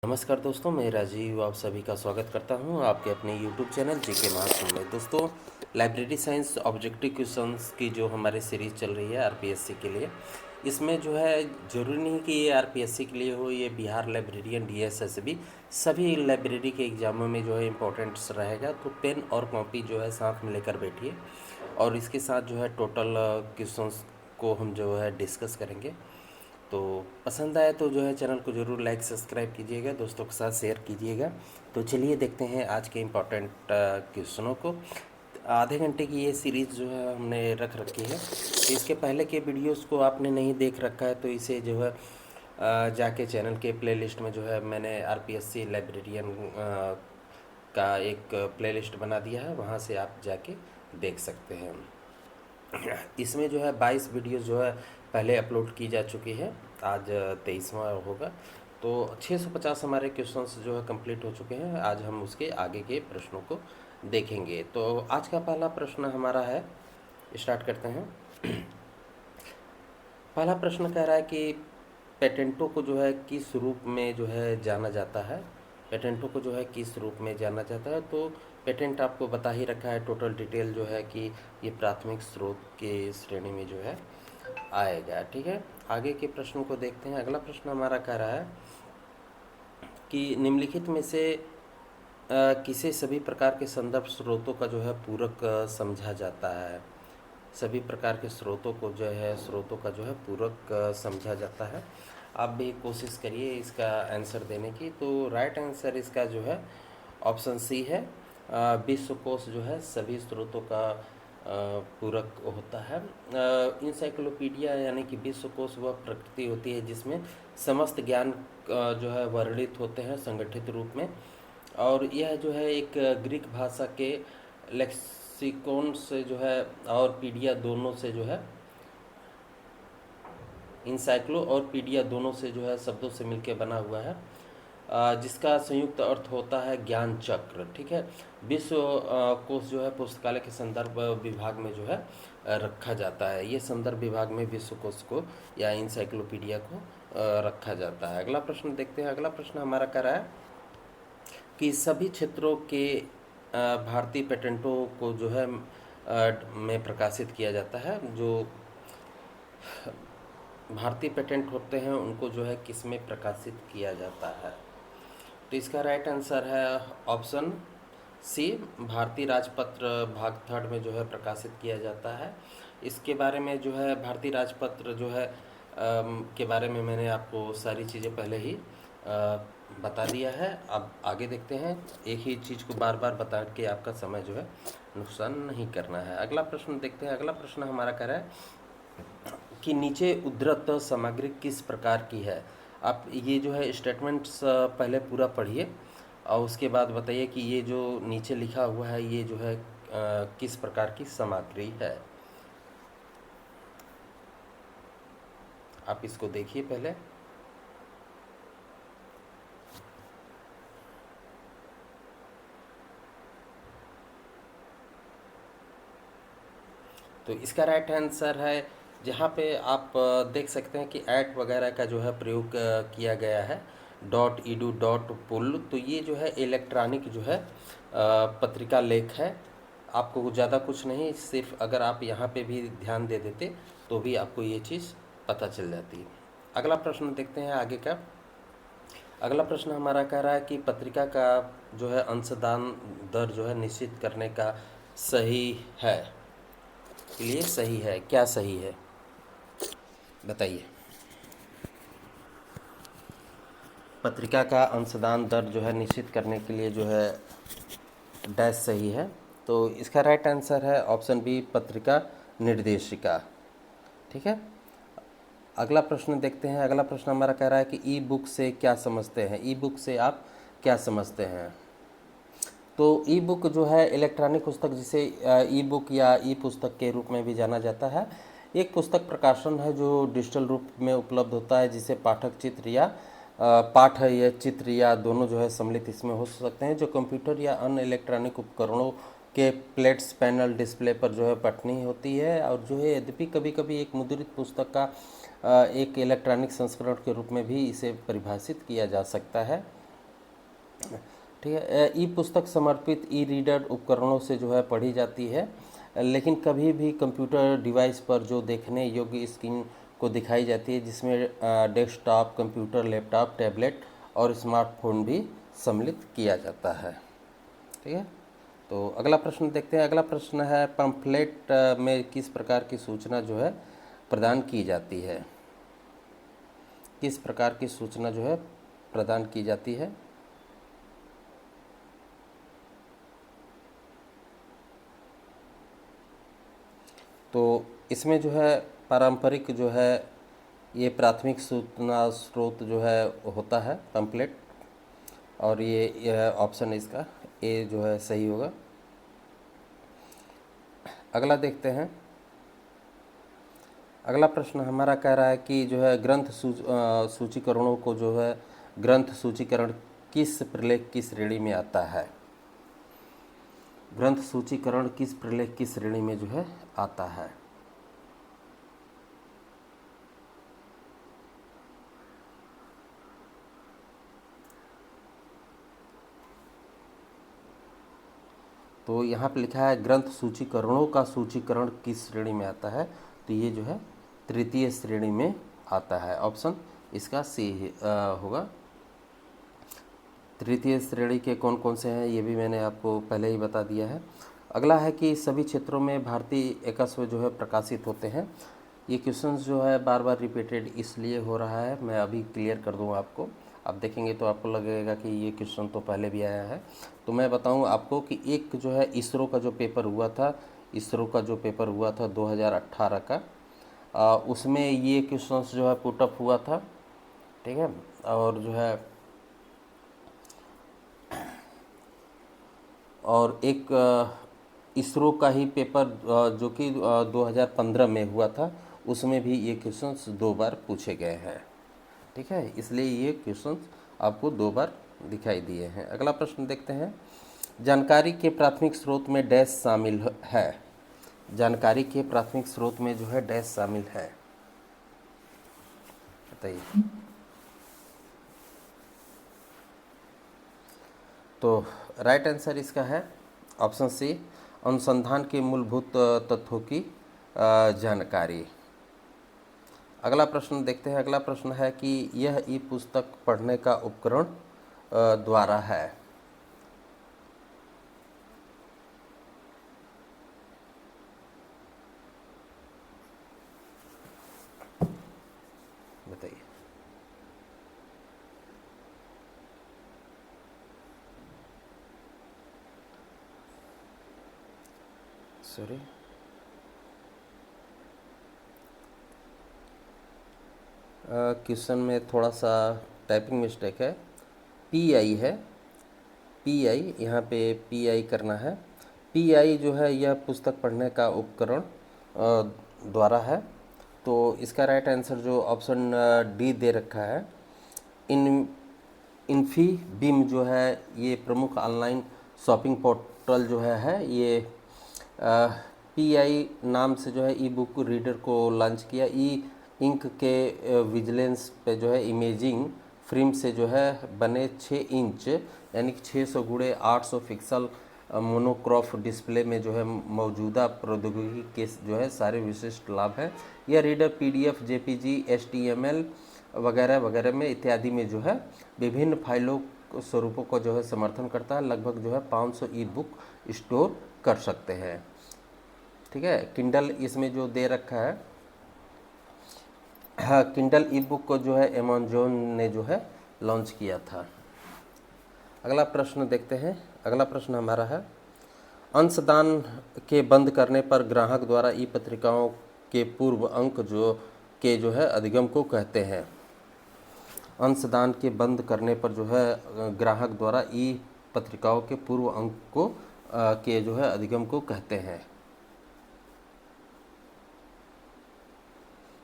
नमस्कार दोस्तों, मैं राजीव आप सभी का स्वागत करता हूं आपके अपने YouTube चैनल जीके महाकुंभ में। दोस्तों, लाइब्रेरी साइंस ऑब्जेक्टिव क्वेश्चंस की जो हमारी सीरीज़ चल रही है आरपीएससी के लिए, इसमें जो है ज़रूरी नहीं कि ये आरपीएससी के लिए हो, ये बिहार लाइब्रेरियन डीएसएसबी सभी लाइब्रेरी के एग्ज़ामों में जो है इम्पोर्टेंट्स रहेगा। तो पेन और कॉपी जो है साथ में लेकर बैठिए और इसके साथ जो है टोटल क्वेश्चंस को हम जो है डिस्कस करेंगे। तो पसंद आए तो जो है चैनल को ज़रूर लाइक सब्सक्राइब कीजिएगा, दोस्तों के साथ शेयर कीजिएगा। तो चलिए देखते हैं आज के इम्पोर्टेंट क्वेश्चनों को। आधे घंटे की ये सीरीज़ जो है हमने रख रखी है। तो इसके पहले के वीडियोस को आपने नहीं देख रखा है तो इसे जो है जाके चैनल के प्लेलिस्ट में जो है मैंने आरपीएससी लाइब्रेरियन का एक प्लेलिस्ट बना दिया है, वहाँ से आप जाके देख सकते हैं। इसमें जो है 22 वीडियो जो है पहले अपलोड की जा चुकी है, आज 23वां होगा। तो 650 हमारे क्वेश्चंस जो है कंप्लीट हो चुके हैं। आज हम उसके आगे के प्रश्नों को देखेंगे। तो आज का पहला प्रश्न हमारा है, स्टार्ट करते हैं। पहला प्रश्न कह रहा है कि पेटेंटों को जो है किस रूप में जो है जाना जाता है। पेटेंटों को जो है किस रूप में जाना जाता है। तो पेटेंट आपको बता ही रखा है, टोटल डिटेल जो है कि ये प्राथमिक स्रोत के श्रेणी में जो है आएगा। ठीक है, आगे के प्रश्नों को देखते हैं। अगला प्रश्न हमारा कह रहा है कि निम्नलिखित में से किसे सभी प्रकार के संदर्भ स्रोतों का जो है पूरक समझा जाता है। सभी प्रकार के स्रोतों का जो है पूरक समझा जाता है। आप भी कोशिश करिए इसका आंसर देने की। तो राइट आंसर इसका जो है ऑप्शन सी है। विश्वकोश जो है सभी स्रोतों का पूरक होता है। इंसाइक्लोपीडिया यानी कि विश्वकोश वह प्रकृति होती है जिसमें समस्त ज्ञान जो है वर्णित होते हैं संगठित रूप में। और यह जो है एक ग्रीक भाषा के लेक्सिकोन से जो है और पीडिया दोनों से जो है, इंसाइक्लो और पीडिया दोनों से जो है शब्दों से मिलकर बना हुआ है, जिसका संयुक्त अर्थ होता है ज्ञान चक्र। ठीक है, विश्व कोश जो है पुस्तकालय के संदर्भ विभाग में जो है रखा जाता है। ये संदर्भ विभाग में विश्व कोश को या इंसाइक्लोपीडिया को रखा जाता है। अगला प्रश्न देखते हैं। अगला प्रश्न हमारा कह रहा है कि सभी क्षेत्रों के भारतीय पेटेंटों को जो है में प्रकाशित किया जाता है। जो भारतीय पेटेंट होते हैं उनको जो है किस में प्रकाशित किया जाता है। तो इसका राइट आंसर है ऑप्शन सी, भारतीय राजपत्र भाग 3 में जो है प्रकाशित किया जाता है। इसके बारे में जो है भारतीय राजपत्र जो है के बारे में मैंने आपको सारी चीज़ें पहले ही बता दिया है। अब आगे देखते हैं। एक ही चीज़ को बार बार बता के आपका समय जो है नुकसान नहीं करना है। अगला प्रश्न देखते हैं। अगला प्रश्न हमारा कह रहा है कि नीचे उद्धृत सामग्री किस प्रकार की है। आप ये जो है स्टेटमेंट्स पहले पूरा पढ़िए और उसके बाद बताइए कि ये जो नीचे लिखा हुआ है ये जो है किस प्रकार की सामग्री है। आप इसको देखिए पहले। तो इसका राइट आंसर है, जहाँ पे आप देख सकते हैं कि ऐट वगैरह का जो है प्रयोग किया गया है, .edu.pull। तो ये जो है इलेक्ट्रॉनिक जो है पत्रिका लेख है। आपको ज़्यादा कुछ नहीं, सिर्फ अगर आप यहाँ पे भी ध्यान दे देते तो भी आपको ये चीज़ पता चल जाती है। अगला प्रश्न देखते हैं आगे का। अगला प्रश्न हमारा कह रहा है कि पत्रिका का जो है अंशदान दर जो है निश्चित करने का सही है के लिए सही है। क्या सही है बताइए। पत्रिका का अंशदान दर जो है निश्चित करने के लिए जो है डैश सही है। तो इसका राइट आंसर है ऑप्शन बी, पत्रिका निर्देशिका। ठीक है, अगला प्रश्न देखते हैं। अगला प्रश्न हमारा कह रहा है कि ई बुक से क्या समझते हैं। ई बुक से आप क्या समझते हैं। तो ई बुक जो है इलेक्ट्रॉनिक पुस्तक, जिसे ई बुक या ई पुस्तक के रूप में भी जाना जाता है, एक पुस्तक प्रकाशन है जो डिजिटल रूप में उपलब्ध होता है, जिसे पाठक चित्र या पाठ या चित्र या दोनों जो है सम्मिलित इसमें हो सकते हैं, जो कंप्यूटर या अन्य इलेक्ट्रॉनिक उपकरणों के प्लेट्स पैनल डिस्प्ले पर जो है पठनीय होती है। और जो है यद्यपि कभी कभी एक मुद्रित पुस्तक का एक इलेक्ट्रॉनिक संस्करण के रूप में भी इसे परिभाषित किया जा सकता है। ठीक है। ई पुस्तक समर्पित ई रीडर उपकरणों से जो है पढ़ी जाती है, लेकिन कभी भी कंप्यूटर डिवाइस पर जो देखने योग्य स्क्रीन को दिखाई जाती है, जिसमें डेस्कटॉप कंप्यूटर, लैपटॉप, टैबलेट और स्मार्टफोन भी सम्मिलित किया जाता है। ठीक है। तो अगला प्रश्न देखते हैं। अगला प्रश्न है, पम्फलेट में किस प्रकार की सूचना जो है प्रदान की जाती है? किस प्रकार की सूचना जो है प्रदान की जाती है? तो इसमें जो है पारंपरिक जो है ये प्राथमिक सूचना स्रोत जो है होता है पम्फलेट, और ये ऑप्शन इसका ए जो है सही होगा। अगला देखते हैं। अगला प्रश्न हमारा कह रहा है कि जो है ग्रंथ सूचीकरणों को जो है ग्रंथ सूचीकरण किस प्रलेख की श्रेणी में आता है? ग्रंथ सूचीकरण किस प्रलेख की श्रेणी में जो है आता है? तो यहाँ पे लिखा है ग्रंथ सूचीकरणों का सूचीकरण किस श्रेणी में आता है, तो ये जो है तृतीय श्रेणी में आता है। ऑप्शन इसका सी होगा। तृतीय श्रेणी के कौन कौन से हैं ये भी मैंने आपको पहले ही बता दिया है। अगला है कि सभी क्षेत्रों में भारतीय एकस्व जो है प्रकाशित होते हैं। ये क्वेश्चंस जो है बार बार रिपीटेड इसलिए हो रहा है, मैं अभी क्लियर कर दूँ आपको। आप देखेंगे तो आपको लगेगा कि ये क्वेश्चन तो पहले भी आया है। तो मैं बताऊं आपको कि एक जो है इसरो का जो पेपर हुआ था, इसरो का जो पेपर हुआ था 2018 का, उसमें ये क्वेश्चंस जो है पुटअप हुआ था। ठीक है। और जो है और एक इसरो का ही पेपर जो कि 2015 में हुआ था, उसमें भी ये क्वेश्चंस 2 बार पूछे गए हैं। ठीक है, इसलिए ये क्वेश्चंस आपको 2 बार दिखाई दिए हैं। अगला प्रश्न देखते हैं। जानकारी के प्राथमिक स्रोत में डैश शामिल है? जानकारी के प्राथमिक स्रोत में जो है डैश शामिल है, बताइए। तो राइट आंसर इसका है ऑप्शन सी, अनुसंधान के मूलभूत तत्वों की जानकारी। अगला प्रश्न देखते हैं। अगला प्रश्न है कि यह ई पुस्तक पढ़ने का उपकरण द्वारा है। बताइए। सॉरी, क्वेश्चन में थोड़ा सा टाइपिंग मिस्टेक है। पी आई है, पी आई, यहाँ पे पी आई करना है। पी आई जो है यह पुस्तक पढ़ने का उपकरण द्वारा है। तो इसका राइट आंसर जो ऑप्शन डी दे रखा है, इन्फीबीम जो है ये प्रमुख ऑनलाइन शॉपिंग पोर्टल जो है ये पी आई नाम से जो है ई बुक रीडर को लॉन्च किया। ई इंक के विजिलेंस पे जो है इमेजिंग फ्रेम से जो है बने 6 इंच यानी कि 600 गुणे 800 पिक्सल मोनोक्रॉफ डिस्प्ले में जो है मौजूदा प्रौद्योगिकी के जो है सारे विशिष्ट लाभ हैं। यह रीडर पीडीएफ, जेपीजी, एचटीएमएल वगैरह वगैरह में इत्यादि में जो है विभिन्न फाइलों स्वरूपों को जो है समर्थन करता है। लगभग जो है 500 ई बुक स्टोर कर सकते हैं। ठीक है। किंडल इसमें जो दे रखा है, हाँ, किंडल ई बुक को जो है अमेज़न ने जो है लॉन्च किया था। अगला प्रश्न देखते हैं। अगला प्रश्न हमारा है, अंशदान के बंद करने पर ग्राहक द्वारा ई पत्रिकाओं के पूर्व अंक जो है अधिगम को कहते हैं। अंशदान के बंद करने पर जो है ग्राहक द्वारा ई पत्रिकाओं के पूर्व अंक को के जो है अधिगम को कहते हैं।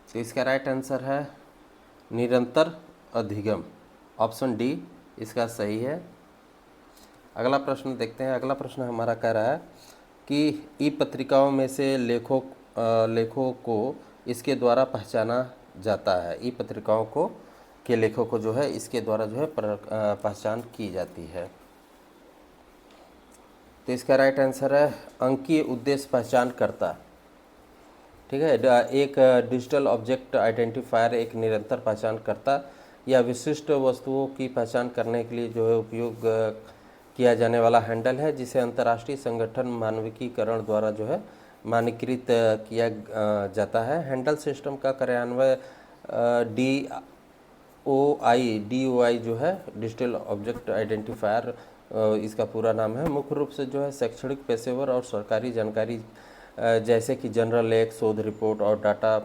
तो इसका राइट आंसर है निरंतर अधिगम, ऑप्शन डी इसका सही है। अगला प्रश्न देखते हैं। अगला प्रश्न हमारा कह रहा है कि ई पत्रिकाओं में से लेखों को इसके द्वारा पहचाना जाता है। ई पत्रिकाओं को के लेखों को जो है इसके द्वारा जो है पहचान की जाती है। तो इसका राइट आंसर है अंकीय उद्देश्य पहचानकर्ता। ठीक है, एक डिजिटल ऑब्जेक्ट आइडेंटिफायर एक निरंतर पहचानकर्ता या विशिष्ट वस्तुओं की पहचान करने के लिए जो है उपयोग किया जाने वाला हैंडल है, जिसे अंतर्राष्ट्रीय संगठन मानविकीकरण द्वारा जो है मानकीकृत किया जाता है। हैंडल सिस्टम का कार्यान्वयन DOI जो है डिजिटल ऑब्जेक्ट आइडेंटिफायर इसका पूरा नाम है। मुख्य रूप से जो है शैक्षणिक, पेशेवर और सरकारी जानकारी जैसे कि जनरल लेख, शोध रिपोर्ट और डाटा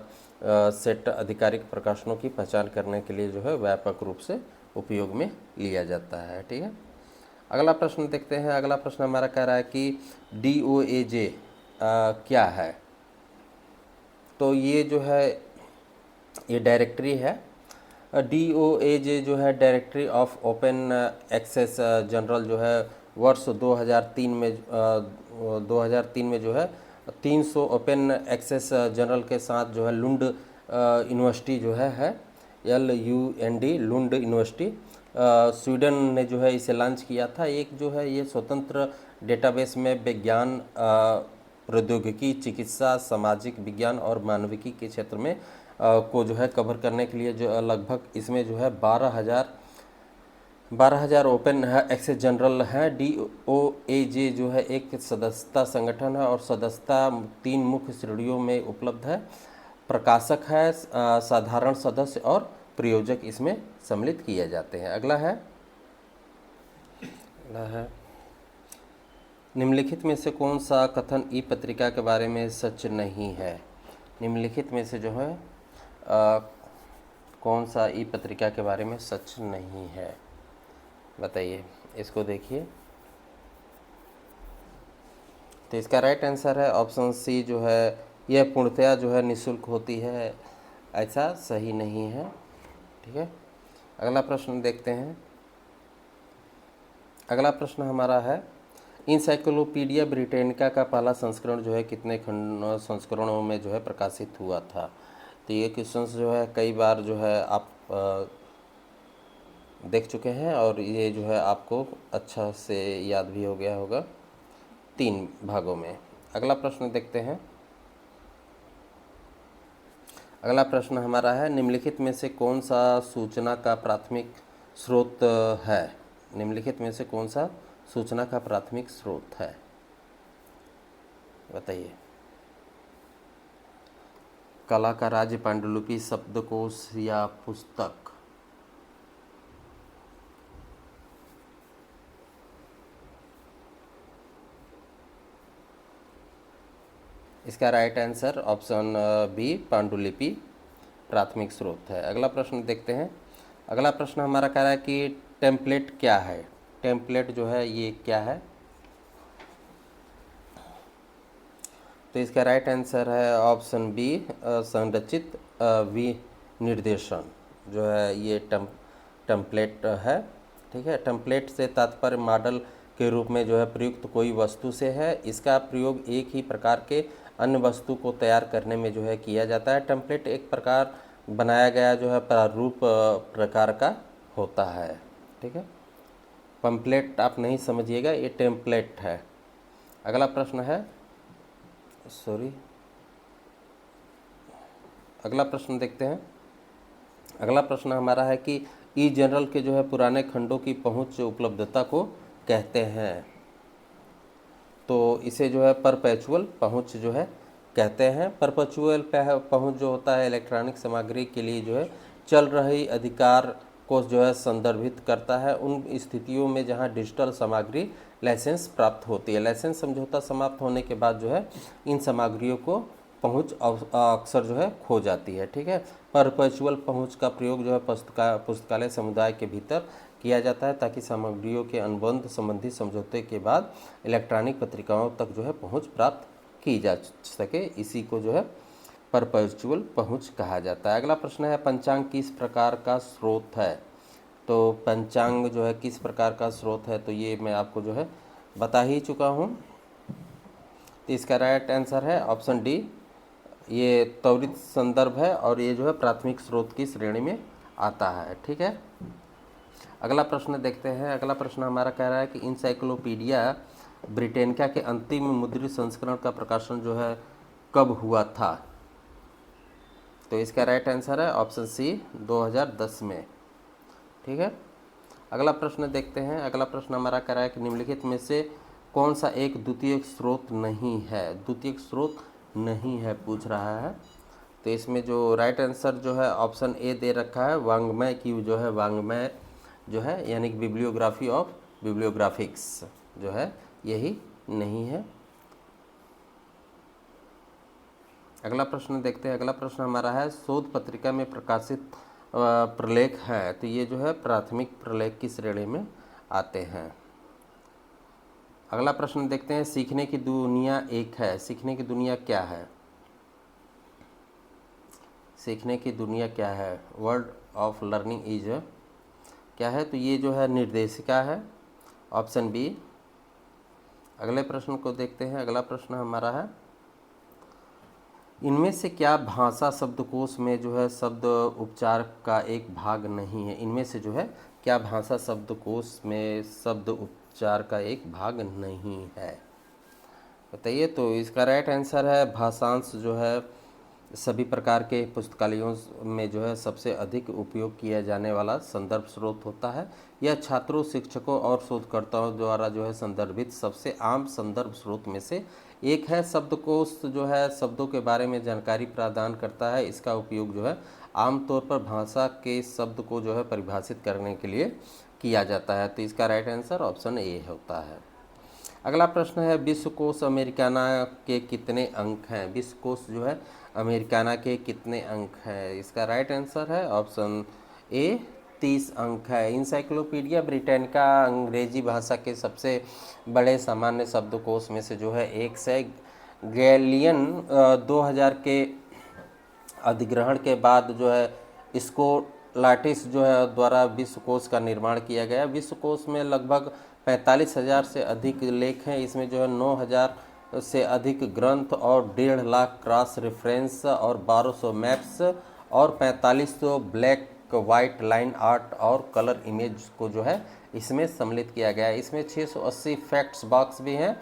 सेट आधिकारिक प्रकाशनों की पहचान करने के लिए जो है व्यापक रूप से उपयोग में लिया जाता है। ठीक है, अगला प्रश्न देखते हैं। अगला प्रश्न हमारा कह रहा है कि DOAJ क्या है। तो ये जो है ये डायरेक्टरी है। DOAJ जो है directory of open access journal जो है वर्ष 2003 में जो है 300 ओपन एक्सेस जनरल के साथ जो है लुंड यूनिवर्सिटी जो है LUND लुंड यूनिवर्सिटी स्वीडन ने जो है इसे लॉन्च किया था। एक जो है ये स्वतंत्र डेटाबेस में विज्ञान, प्रौद्योगिकी, चिकित्सा, सामाजिक विज्ञान और मानविकी के क्षेत्र में को जो है कवर करने के लिए जो लगभग इसमें जो है 12,000 ओपन एक्सेस जनरल हैं। DOAJ जो है एक सदस्यता संगठन है और सदस्यता 3 मुख्य श्रेणियों में उपलब्ध है। प्रकाशक है, साधारण सदस्य और प्रयोजक इसमें सम्मिलित किए जाते हैं। अगला है निम्नलिखित में से कौन सा कथन ई पत्रिका के बारे में सच नहीं है। निम्नलिखित में से जो है कौन सा ई पत्रिका के बारे में सच नहीं है, बताइए। इसको देखिए, तो इसका राइट आंसर है ऑप्शन सी जो है यह पूर्णतया जो है निःशुल्क होती है। ऐसा सही नहीं है। ठीक है, अगला प्रश्न देखते हैं। अगला प्रश्न हमारा है इंसाइक्लोपीडिया ब्रिटानिका का पहला संस्करण जो है कितने संस्करणों में जो है प्रकाशित हुआ था। तो ये क्वेश्चन जो है कई बार जो है आप देख चुके हैं और ये जो है आपको अच्छा से याद भी हो गया होगा 3 भागों में। अगला प्रश्न देखते हैं। अगला प्रश्न हमारा है निम्नलिखित में से कौन सा सूचना का प्राथमिक स्रोत है। निम्नलिखित में से कौन सा सूचना का प्राथमिक स्रोत है, बताइए। कला का राज्य, पांडुलिपि, शब्दकोश या पुस्तक। इसका राइट आंसर ऑप्शन बी पांडुलिपि प्राथमिक स्रोत है। अगला प्रश्न देखते हैं। अगला प्रश्न हमारा कह रहा है कि टेम्पलेट क्या है। टेम्पलेट जो है ये क्या है। तो इसका राइट आंसर है ऑप्शन बी संरचित विनिर्देशन जो है ये टेम्पलेट है। ठीक है, टेम्पलेट से तात्पर्य मॉडल के रूप में जो है प्रयुक्त कोई वस्तु से है। इसका प्रयोग एक ही प्रकार के अन्य वस्तु को तैयार करने में जो है किया जाता है। टेम्पलेट एक प्रकार बनाया गया जो है प्रारूप प्रकार का होता है। ठीक है, पंपलेट आप नहीं समझिएगा, ये टेम्पलेट है। अगला प्रश्न है अगला प्रश्न देखते हैं। अगला प्रश्न हमारा है कि ई जनरल के जो है पुराने खंडों की पहुंच उपलब्धता को कहते हैं। तो इसे जो है परपेचुअल पहुंच जो है कहते हैं। परपेचुअल पहुंच जो होता है इलेक्ट्रॉनिक सामग्री के लिए जो है चल रही अधिकार को जो है संदर्भित करता है उन स्थितियों में जहां डिजिटल सामग्री लाइसेंस प्राप्त होती है। लाइसेंस समझौता समाप्त होने के बाद जो है इन सामग्रियों को पहुंच अक्सर जो है खो जाती है। ठीक है, परपेचुअल पहुंच का प्रयोग जो है पुस्तकालय समुदाय के भीतर किया जाता है ताकि सामग्रियों के अनुबंध संबंधी समझौते के बाद इलेक्ट्रॉनिक पत्रिकाओं तक जो है पहुंच प्राप्त की जा सके। इसी को जो है परपेचुअल पहुंच कहा जाता है। अगला प्रश्न है पंचांग किस प्रकार का स्रोत है। तो पंचांग जो है किस प्रकार का स्रोत है, तो ये मैं आपको जो है बता ही चुका हूँ। तो इसका राइट आंसर है ऑप्शन डी, ये त्वरित संदर्भ है और ये जो है प्राथमिक स्रोत की श्रेणी में आता है। ठीक है, अगला प्रश्न देखते हैं। अगला प्रश्न हमारा कह रहा है कि इंसाइक्लोपीडिया ब्रिटेनिका के अंतिम मुद्रित संस्करण का प्रकाशन जो है कब हुआ था? तो इसका राइट आंसर है ऑप्शन सी 2010 में। ठीक है, अगला प्रश्न देखते हैं। अगला प्रश्न हमारा कह रहा है कि निम्नलिखित में से कौन सा एक द्वितीयक स्रोत नहीं है? द्वितीयक स्रोत नहीं है पूछ रहा है। तो इसमें जो राइट आंसर जो है ऑप्शन ए दे रखा है, वांग्मय की जो है वांग्मय जो है यानी कि बिब्लियोग्राफी ऑफ बिब्लियोग्राफिक्स जो है यही नहीं है। अगला प्रश्न देखते हैं। अगला प्रश्न हमारा है शोध पत्रिका में प्रकाशित प्रलेख है, तो ये जो है प्राथमिक प्रलेख की श्रेणी में आते हैं। अगला प्रश्न देखते हैं। सीखने की दुनिया एक है, सीखने की दुनिया क्या है? सीखने की दुनिया क्या है? वर्ल्ड ऑफ लर्निंग इज क्या है? तो ये जो है निर्देशिका है, ऑप्शन बी। अगले प्रश्न को देखते हैं। अगला प्रश्न हमारा है इनमें से क्या भाषा शब्दकोश में जो है शब्द उपचार का एक भाग नहीं है? इनमें से जो है क्या भाषा शब्दकोश में शब्द उपचार का एक भाग नहीं है? बताइए। तो इसका राइट आंसर है भाषांश जो है सभी प्रकार के पुस्तकालयों में जो है सबसे अधिक उपयोग किया जाने वाला संदर्भ स्रोत होता है। यह छात्रों, शिक्षकों और शोधकर्ताओं द्वारा जो है संदर्भित सबसे आम संदर्भ स्रोत में से एक है। शब्दकोश जो है शब्दों के बारे में जानकारी प्रदान करता है। इसका उपयोग जो है आमतौर पर भाषा के शब्द को जो है परिभाषित करने के लिए किया जाता है। तो इसका राइट आंसर ऑप्शन ए होता है। अगला प्रश्न है विश्वकोश अमेरिकाना के कितने अंक हैं? विश्वकोश जो है अमेरिकाना के कितने अंक हैं? इसका राइट आंसर है ऑप्शन ए 30 अंक है। इंसाइक्लोपीडिया ब्रिटेनिका अंग्रेजी भाषा के सबसे बड़े सामान्य शब्दकोश में से जो है एक से गैलियन 2000 के अधिग्रहण के बाद जो है स्कोलाटिस जो है द्वारा विश्वकोश का निर्माण किया गया। विश्वकोश में लगभग 45,000 से अधिक लेख हैं। इसमें जो है 9,000 से अधिक ग्रंथ और 1.5 लाख क्रॉस रेफरेंस और 1200 मैप्स और 4500 ब्लैक वाइट लाइन आर्ट और कलर इमेज को जो है इसमें सम्मिलित किया गया है। इसमें 680 फैक्ट्स बॉक्स भी हैं।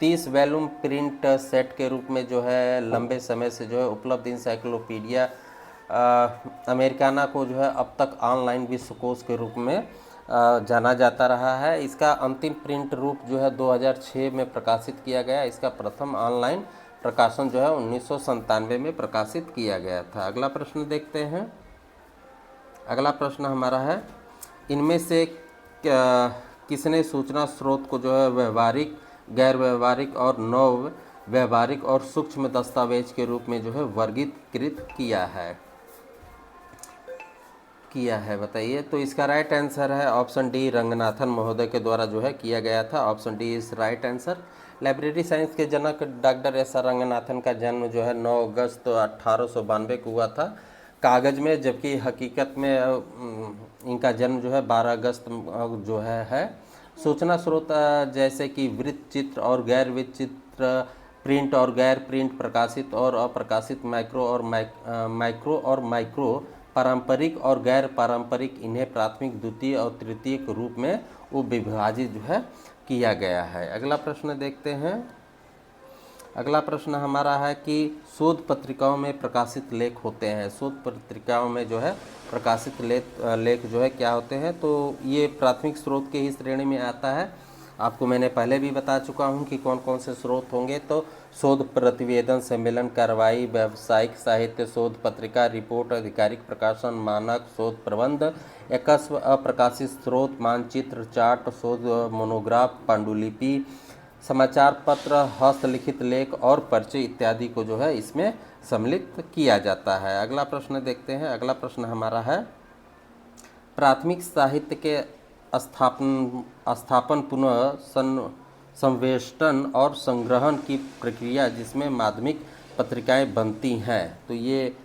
30 वॉल्यूम प्रिंट सेट के रूप में जो है लंबे समय से जो है उपलब्ध इंसाइक्लोपीडिया अमेरिकाना को जो है अब तक ऑनलाइन विश्वकोश के रूप में जाना जाता रहा है। इसका अंतिम प्रिंट रूप जो है 2006 में प्रकाशित किया गया। इसका प्रथम ऑनलाइन प्रकाशन जो है 1997 में प्रकाशित किया गया था। अगला प्रश्न देखते हैं। अगला प्रश्न हमारा है इनमें से किसने सूचना स्रोत को जो है व्यवहारिक, गैर व्यवहारिक और नव व्यवहारिक और सूक्ष्म दस्तावेज के रूप में जो है वर्गीकृत किया है बताइए। तो इसका राइट आंसर है ऑप्शन डी रंगनाथन महोदय के द्वारा जो है किया गया था। Option D is right answer. Library science के जनक डॉक्टर एस आर रंगनाथन का जन्म जो है 9 अगस्त 1892 को हुआ था कागज़ में, जबकि हकीकत में इनका जन्म जो है 12 अगस्त जो है। सूचना स्रोत जैसे कि वृत्त चित्र और गैर वृत्त चित्र, प्रिंट और गैर प्रिंट, प्रकाशित और अप्रकाशित, माइक्रो और माइक्रो, पारंपरिक और गैर पारंपरिक, इन्हें प्राथमिक, द्वितीय और तृतीय के रूप में विभाजित जो है किया गया है। अगला प्रश्न देखते हैं। अगला प्रश्न हमारा है कि शोध पत्रिकाओं में प्रकाशित लेख होते हैं। शोध पत्रिकाओं में जो है प्रकाशित लेख जो है क्या होते हैं? तो ये प्राथमिक स्रोत के ही श्रेणी में आता है। आपको मैंने पहले भी बता चुका हूँ कि कौन कौन से स्रोत होंगे। तो शोध प्रतिवेदन, सम्मेलन, कार्रवाई, व्यावसायिक साहित्य, शोध पत्रिका, रिपोर्ट, आधिकारिक प्रकाशन, मानक, शोध प्रबंध, एकस्व अप्रकाशित स्रोत, मानचित्र, चार्ट, शोध मोनोग्राफ, पांडुलिपि, समाचार पत्र, हस्तलिखित लेख और पर्चे इत्यादि को जो है इसमें सम्मिलित किया जाता है। अगला प्रश्न देखते हैं। अगला प्रश्न हमारा है प्राथमिक साहित्य के स्थापन पुनः संवेष्टन और संग्रहण की प्रक्रिया जिसमें माध्यमिक पत्रिकाएं बनती हैं। तो ये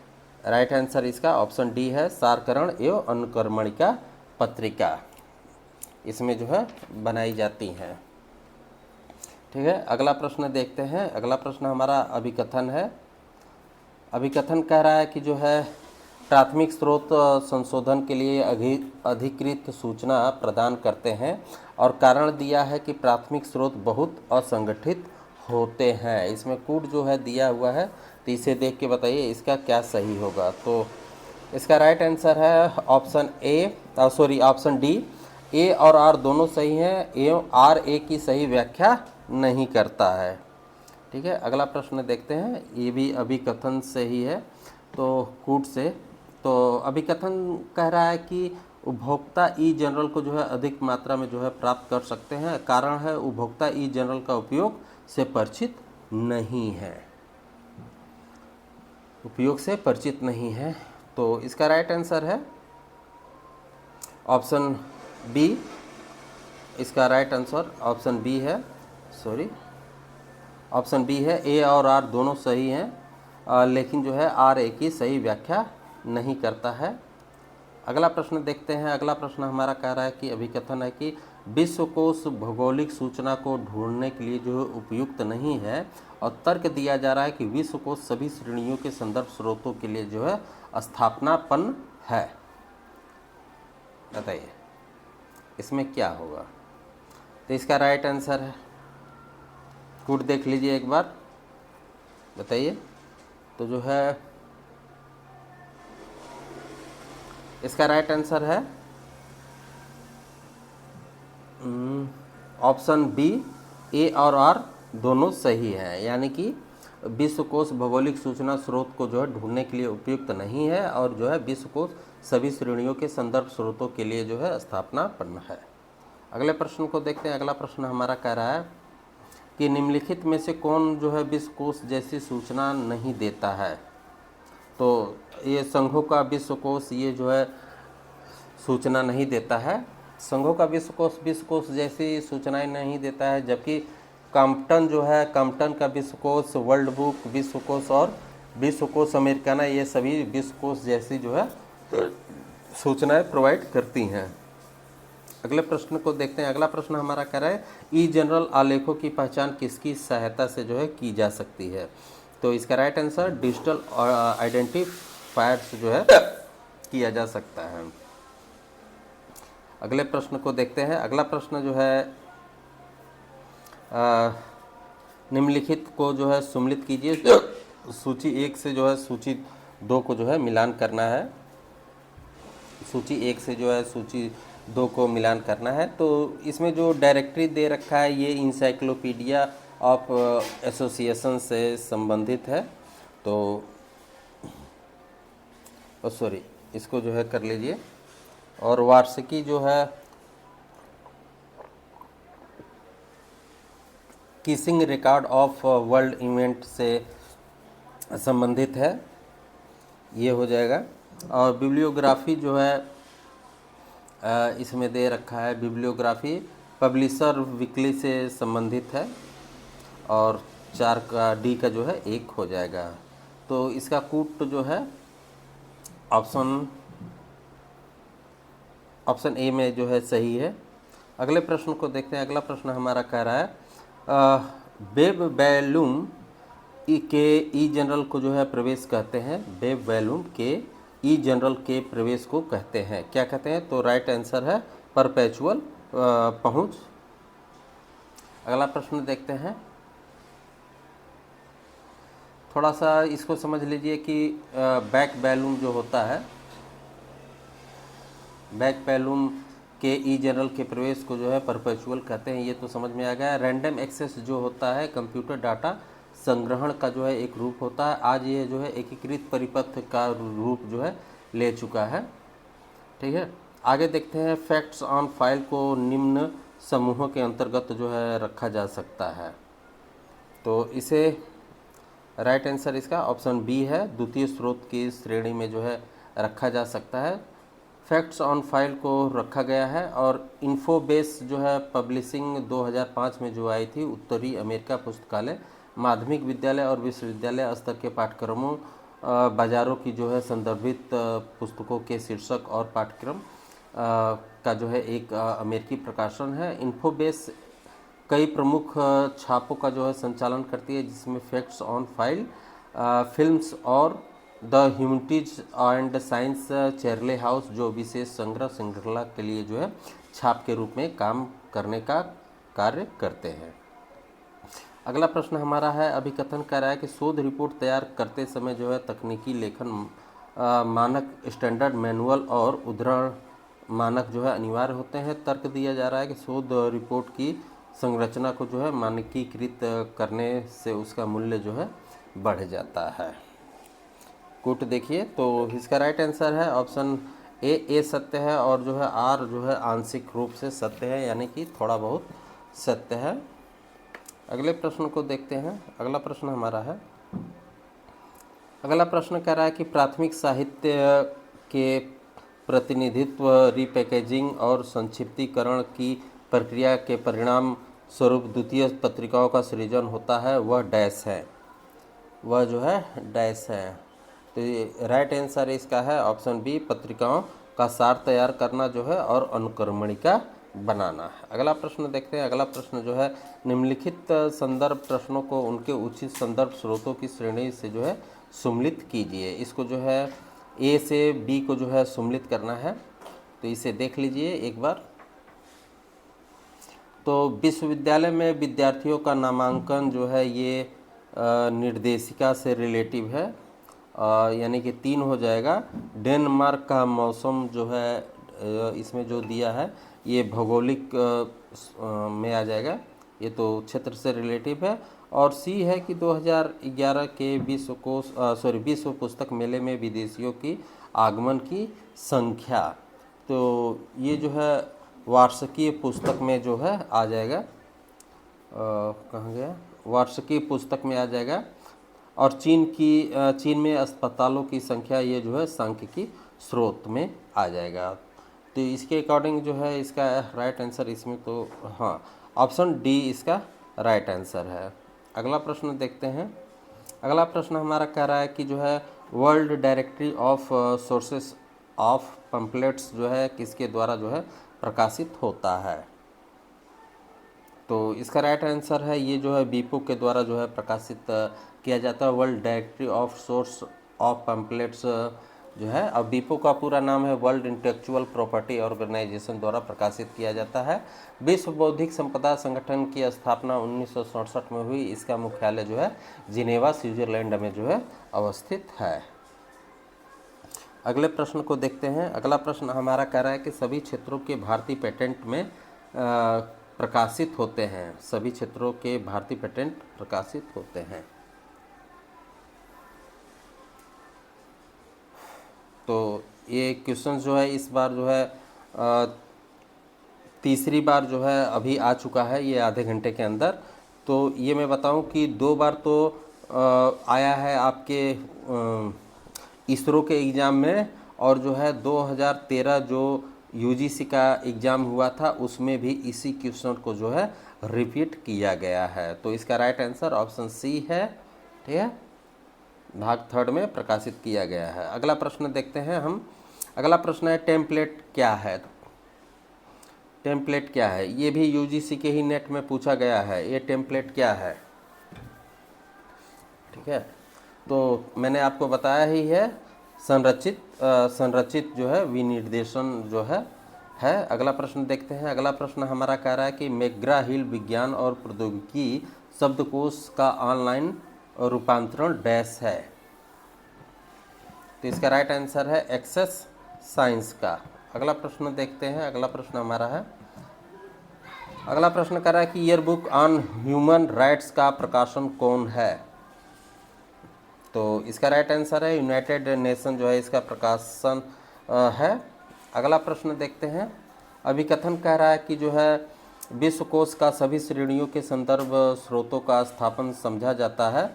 राइट आंसर इसका ऑप्शन डी है, सारकरण एवं अनुक्रमणिका पत्रिका इसमें जो है बनाई जाती हैं। ठीक है, अगला प्रश्न देखते हैं। अगला प्रश्न हमारा अभिकथन है। अभिकथन कह रहा है कि जो है प्राथमिक स्रोत संशोधन के लिए अधिकृत सूचना प्रदान करते हैं और कारण दिया है कि प्राथमिक स्रोत बहुत असंगठित होते हैं। इसमें कूट जो है दिया हुआ है, तो इसे देख के बताइए इसका क्या सही होगा। तो इसका राइट आंसर है ऑप्शन डी। ए और आर दोनों सही हैं एवं आर ए की सही व्याख्या नहीं करता है। ठीक है, अगला प्रश्न देखते हैं। ये भी अभिकथन से ही है, तो कूट से। तो अभिकथन कह रहा है कि उपभोक्ता ई जनरल को जो है अधिक मात्रा में जो है प्राप्त कर सकते हैं। कारण है उपभोक्ता ई जनरल का उपयोग से परिचित नहीं है, उपयोग से परिचित नहीं है। तो इसका राइट आंसर है ऑप्शन बी। इसका राइट आंसर ऑप्शन बी है, ऑप्शन बी है। ए और आर दोनों सही हैं, लेकिन जो है आर ए की सही व्याख्या नहीं करता है। अगला प्रश्न देखते हैं। अगला प्रश्न हमारा कह रहा है कि अभिकथन है कि विश्वकोश भौगोलिक सूचना को ढूंढने के लिए जो है उपयुक्त नहीं है, और तर्क दिया जा रहा है कि विश्वकोश सभी श्रेणियों के संदर्भ स्रोतों के लिए जो है स्थापनापन्न है। बताइए इसमें क्या होगा। तो इसका राइट आंसर है, कूट देख लीजिए एक बार, बताइए। तो जो है इसका राइट आंसर है ऑप्शन बी। ए और आर दोनों सही हैं, यानी कि विश्वकोश भौगोलिक सूचना स्रोत को जो है ढूंढने के लिए उपयुक्त नहीं है, और जो है विश्वकोश सभी श्रेणियों के संदर्भ स्रोतों के लिए जो है स्थापनापन्न है। अगले प्रश्न को देखते हैं। अगला प्रश्न हमारा कह रहा है कि निम्नलिखित में से कौन जो है विश्वकोश जैसी सूचना नहीं देता है। तो ये संघों का विश्वकोश ये जो है सूचना नहीं देता है। संघों का विश्वकोश जैसी सूचनाएं नहीं देता है, जबकि कॉम्पटन जो है, कॉम्पटन का विश्वकोश, वर्ल्ड बुक विश्वकोश और विश्वकोश अमेरिकाना, ये सभी विश्वकोश जैसी जो है सूचनाएं प्रोवाइड करती हैं। अगले प्रश्न को देखते हैं। अगला प्रश्न हमारा कह रहा है ई जनरल आलेखों की पहचान किसकी सहायता से जो है की जा सकती है। तो इसका राइट आंसर डिजिटल आइडेंटिफायर्स जो है किया जा सकता है। अगले प्रश्न को देखते हैं। अगला प्रश्न जो है निम्नलिखित को जो है सम्मिलित कीजिए। सूची 1 से जो है सूची 2 को जो है मिलान करना है। सूची 1 से जो है सूची 2 को मिलान करना है। तो इसमें जो डायरेक्टरी दे रखा है ये इंसाइक्लोपीडिया ऑफ एसोसिएशन से संबंधित है। तो इसको जो है कर लीजिए। और वार्षिकी जो है kissing record of world event से संबंधित है, ये हो जाएगा। और बिब्लियोग्राफी जो है इसमें दे रखा है, बिब्लियोग्राफी पब्लिशर वीकली से संबंधित है, और 4 का डी का जो है 1 हो जाएगा। तो इसका कूट जो है ऑप्शन ए में जो है सही है। अगले प्रश्न को देखते हैं। अगला प्रश्न हमारा कह रहा है वेब वॉल्यूम के ई जनरल को जो है प्रवेश कहते हैं। वेब वॉल्यूम के ई जनरल के प्रवेश को कहते हैं, क्या कहते हैं। तो राइट आंसर है परपेचुअल पहुंच। अगला प्रश्न देखते हैं। थोड़ा सा इसको समझ लीजिए कि बैक वॉल्यूम जो होता है, बैक वॉल्यूम के ई जनरल के प्रवेश को जो है परपेचुअल कहते हैं, ये तो समझ में आ गया। रैंडम एक्सेस जो होता है कंप्यूटर डाटा संग्रहण का जो है एक रूप होता है। आज ये जो है एकीकृत परिपथ का रूप जो है ले चुका है। ठीक है, आगे देखते हैं। फैक्ट्स ऑन फाइल को निम्न समूहों के अंतर्गत जो है रखा जा सकता है। तो इसे राइट आंसर इसका ऑप्शन बी है, द्वितीय स्रोत की श्रेणी में जो है रखा जा सकता है। फैक्ट्स ऑन फाइल को रखा गया है। और इन्फोबेस जो है पब्लिशिंग 2005 में जो आई थी, उत्तरी अमेरिका पुस्तकालय माध्यमिक विद्यालय और विश्वविद्यालय स्तर के पाठ्यक्रमों बाजारों की जो है संदर्भित पुस्तकों के शीर्षक और पाठ्यक्रम का जो है एक अमेरिकी प्रकाशन है। इन्फोबेस कई प्रमुख छापों का जो है संचालन करती है, जिसमें फैक्ट्स ऑन फाइल, फिल्म्स और the humanities and science Chelsea House, जो विशेष संग्रह श्रृंखला के लिए जो है छाप के रूप में काम करने का कार्य करते हैं। अगला प्रश्न हमारा है, अभिकथन कर रहा है कि शोध रिपोर्ट तैयार करते समय जो है तकनीकी लेखन मानक स्टैंडर्ड मैनुअल और उद्धरण मानक जो है अनिवार्य होते हैं। तर्क दिया जा रहा है कि शोध रिपोर्ट की संरचना को जो है मानकीकृत करने से उसका मूल्य जो है बढ़ जाता है। कोट देखिए, तो इसका राइट आंसर है ऑप्शन ए सत्य है और जो है आर जो है आंशिक रूप से सत्य है, यानी कि थोड़ा बहुत सत्य है। अगले प्रश्न को देखते हैं। अगला प्रश्न हमारा है, अगला प्रश्न कह रहा है कि प्राथमिक साहित्य के प्रतिनिधित्व रीपैकेजिंग और संक्षिप्तीकरण की प्रक्रिया के परिणाम स्वरूप द्वितीय पत्रिकाओं का सृजन होता है, वह डैश है, वह जो है डैश है। तो राइट आंसर इसका है ऑप्शन बी, पत्रिकाओं का सार तैयार करना जो है और अनुक्रमणिका बनाना है। अगला प्रश्न देखते हैं। अगला प्रश्न जो है, निम्नलिखित संदर्भ प्रश्नों को उनके उचित संदर्भ स्रोतों की श्रेणी से जो है सुम्मिलित कीजिए। इसको जो है ए से बी को जो है सुम्मिलित करना है, तो इसे देख लीजिए एक बार। तो विश्वविद्यालय में विद्यार्थियों का नामांकन जो है ये निर्देशिका से रिलेटिव है, यानी कि 3 हो जाएगा। डेनमार्क का मौसम जो है इसमें जो दिया है ये भौगोलिक में आ जाएगा, ये तो क्षेत्र से रिलेटिव है। और सी है कि 2011 के विश्व पुस्तक मेले में विदेशियों की आगमन की संख्या, तो ये जो है वार्षिकीय पुस्तक में जो है आ जाएगा, कहाँ गया, वार्षिकीय पुस्तक में आ जाएगा। और चीन में अस्पतालों की संख्या ये जो है सांख्यिकी स्रोत में आ जाएगा। तो इसके अकॉर्डिंग जो है इसका राइट आंसर इसमें तो हाँ ऑप्शन डी इसका राइट आंसर है। अगला प्रश्न देखते हैं। अगला प्रश्न हमारा कह रहा है कि जो है world directory of sources of pamphlets जो है किसके द्वारा जो है प्रकाशित होता है। तो इसका राइट आंसर है ये जो है बीपो के द्वारा जो है प्रकाशित किया जाता है। World directory of source of pamphlets जो है, अब बीपो का पूरा नाम है वर्ल्ड इंटेलेक्चुअल प्रॉपर्टी ऑर्गेनाइजेशन द्वारा प्रकाशित किया जाता है। विश्व बौद्धिक संपदा संगठन की स्थापना 1967 में हुई। इसका मुख्यालय जो है जिनेवा स्विट्जरलैंड में जो है अवस्थित है। अगले प्रश्न को देखते हैं। अगला प्रश्न हमारा कह रहा है कि सभी क्षेत्रों के भारतीय पेटेंट में प्रकाशित होते हैं। सभी क्षेत्रों के भारतीय पेटेंट प्रकाशित होते हैं। तो ये क्वेश्चन जो है इस बार जो है तीसरी बार जो है अभी आ चुका है ये आधे घंटे के अंदर। तो ये मैं बताऊं कि 2 बार तो आया है आपके इसरो के एग्ज़ाम में, और जो है 2013 जो यूजीसी का एग्ज़ाम हुआ था उसमें भी इसी क्वेश्चन को जो है रिपीट किया गया है। तो इसका राइट आंसर ऑप्शन सी है, ठीक है, भाग 3 में प्रकाशित किया गया है। अगला प्रश्न देखते हैं हम। अगला प्रश्न है टेम्पलेट क्या है। टेम्पलेट क्या है, ये भी यूजीसी के ही नेट में पूछा गया है। ये टेम्पलेट क्या है, ठीक है, तो मैंने आपको बताया ही है, संरचित जो है विनिर्देशन जो है। अगला प्रश्न देखते हैं। अगला प्रश्न हमारा कह रहा है कि मैकग्रा हिल विज्ञान और प्रौद्योगिकी शब्दकोश का ऑनलाइन रूपांतरण डैश है। तो इसका राइट आंसर है एक्सेस साइंस का। अगला प्रश्न देखते हैं। अगला प्रश्न हमारा है, अगला प्रश्न कह रहा है कि year book on human rights का प्रकाशन कौन है। तो इसका राइट आंसर है यूनाइटेड नेशन जो है इसका प्रकाशन है। अगला प्रश्न देखते हैं। अभिकथन कह रहा है कि जो है विश्वकोश का सभी श्रेणियों के संदर्भ स्रोतों का स्थापन समझा जाता है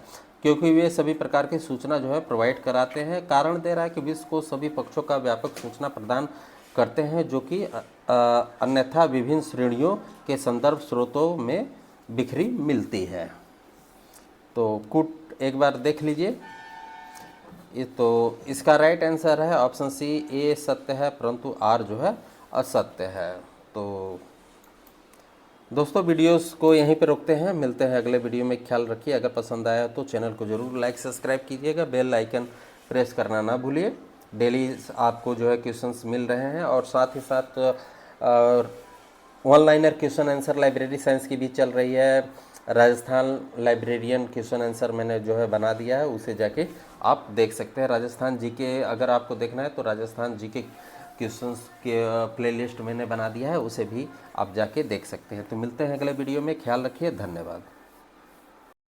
क्योंकि वे सभी प्रकार की सूचना जो है प्रोवाइड कराते हैं। कारण दे रहा है कि विश्वकोश सभी पक्षों का व्यापक सूचना प्रदान करते हैं जो कि अन्यथा विभिन्न श्रेणियों के संदर्भ स्रोतों में बिखरी मिलती है। तो कुट एक बार देख लीजिए। ये तो इसका राइट आंसर है ऑप्शन सी, ए सत्य है परंतु आर जो है असत्य है। तो दोस्तों वीडियोस को यहीं पे रोकते हैं, मिलते हैं अगले वीडियो में। ख्याल रखिए, अगर पसंद आया तो चैनल को ज़रूर लाइक सब्सक्राइब कीजिएगा, बेल आइकन प्रेस करना ना भूलिए। डेली आपको जो है क्वेश्चंस मिल रहे हैं, और साथ ही साथ one-liner question answer library science की भी चल रही है। राजस्थान लाइब्रेरियन क्वेश्चन आंसर मैंने जो है बना दिया है, उसे जाके आप देख सकते हैं। राजस्थान जीके अगर आपको देखना है तो राजस्थान जीके क्वेश्चंस के प्लेलिस्ट मैंने बना दिया है, उसे भी आप जाके देख सकते हैं। तो मिलते हैं अगले वीडियो में, ख्याल रखिए, धन्यवाद।